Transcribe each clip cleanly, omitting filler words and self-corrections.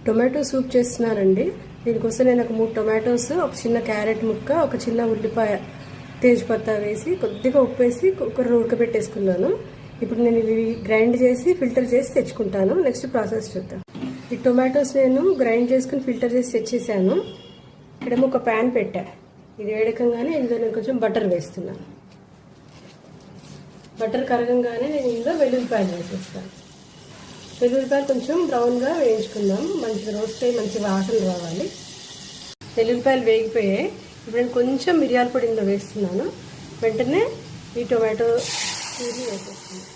Tomato soup చేస్తున్నానండి. దీనికోసం నేను ఒక 3 టొమాటోస్, ఒక చిన్న క్యారెట్ ముక్క, ఒక చిన్న ఉల్లిపాయ, తేజ్పత్తా వేసి కొద్దిగా ఉప్పు వేసి కుక్కర్లో ఉడకబెట్టేసుకున్నాను. ఇప్పుడు నేను ఇవి గ్రైండ్ చేసి ఫిల్టర్ చేసి తెచ్చుకుంటాను. నెక్స్ట్ ప్రాసెస్ చూద్దాం. ఈ టొమాటోస్ నేను గ్రైండ్ చేసుకుని ఫిల్టర్ చేసి తెచ్చేసాను. ఇక్కడేమో ఒక ప్యాన్ పెట్టా. ఇది వేడకంగానే ఇందులో నేను కొంచెం బటర్ వేస్తున్నాను. బటర్ కరగంగానే నేను ఇందులో వెల్లుల్లిపాయలు వేసేస్తాను. వెల్లుల్లిపాయలు కొంచెం బ్రౌన్గా వేయించుకుందాం. మంచిగా రోస్ట్ అయ్యి మంచి వాసన రావాలి. వెల్లుల్లిపాయలు వేగిపోయాయి. ఇప్పుడు నేను కొంచెం మిరియాల పొడి ఇందులో వేస్తున్నాను. వెంటనే ఈ టొమాటో ప్యూరీ వేసేస్తున్నాను.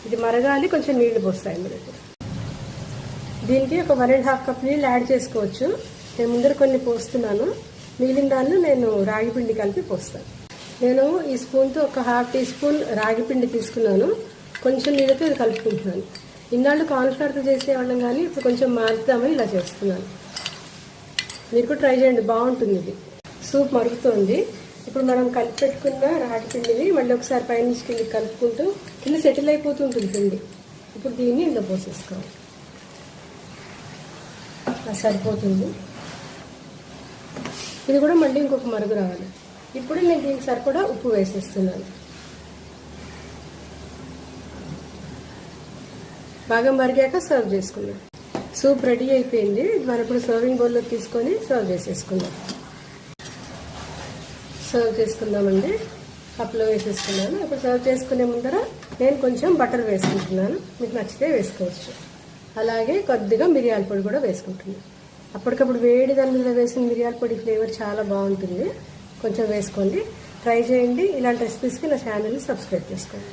ఇది మరగాలి, కొంచెం నీళ్లు పోస్తాయి ఇందులో. దీనికి ఒక 1.5 కప్ నీళ్ళు యాడ్ చేసుకోవచ్చు. నేను ముందర కొన్ని పోస్తున్నాను. మిగిలిన దాన్ని నేను రాగి పిండి కలిపి పోస్తాను. నేను ఈ స్పూన్తో ఒక 1/2 టీ స్పూన్ రాగి పిండి తీసుకున్నాను. కొంచెం నీళ్ళతో ఇది కలుపుకుంటున్నాను. ఇన్నాళ్ళు కార్న్ఫ్లవర్తో చేసేవాళ్ళం, కానీ ఇప్పుడు కొంచెం మార్చుదామని ఇలా చేస్తున్నాను. మీరు కూడా ట్రై చేయండి, బాగుంటుంది. ఇది సూప్ మరుగుతోంది. ఇప్పుడు మనం కలిపి పెట్టుకున్న రాగి పిండిని మళ్ళీ ఒకసారి పైనుంచి కిందికి కలుపుకుంటూ కింద సెటిల్ అయిపోతూ ఉంటుంది పిండి. ఇప్పుడు దీన్ని ఇందులో పోసేసుకోవాలి. సరిపోతుంది. ఇది కూడా మళ్ళీ ఇంకొక మరుగు రావాలి. ఇప్పుడు నేను దీనికి సరిపడా ఉప్పు వేసేస్తున్నాను. బాగా మరిగాక సర్వ్ చేసుకుందాం. సూప్ రెడీ అయిపోయింది. మనం ఇప్పుడు సర్వింగ్ బౌల్లో తీసుకొని సర్వ్ చేసేసుకుందాం. సర్వ్ చేసుకుందామండి. కప్లో వేసేసుకున్నాను. ఇప్పుడు సర్వ్ చేసుకునే ముందర నేను కొంచెం బటర్ వేసుకుంటున్నాను. మీకు నచ్చితే వేసుకోవచ్చు. అలాగే కొద్దిగా మిరియాల పొడి కూడా వేసుకుంటున్నాను. అప్పటికప్పుడు వేడి దాని మీద వేసిన మిరియాల పొడి ఫ్లేవర్ చాలా బాగుంటుంది. కొంచెం వేసుకోండి, ట్రై చేయండి. ఇలాంటి రెసిపీస్కి నా ఛానల్ని సబ్స్క్రైబ్ చేసుకోండి.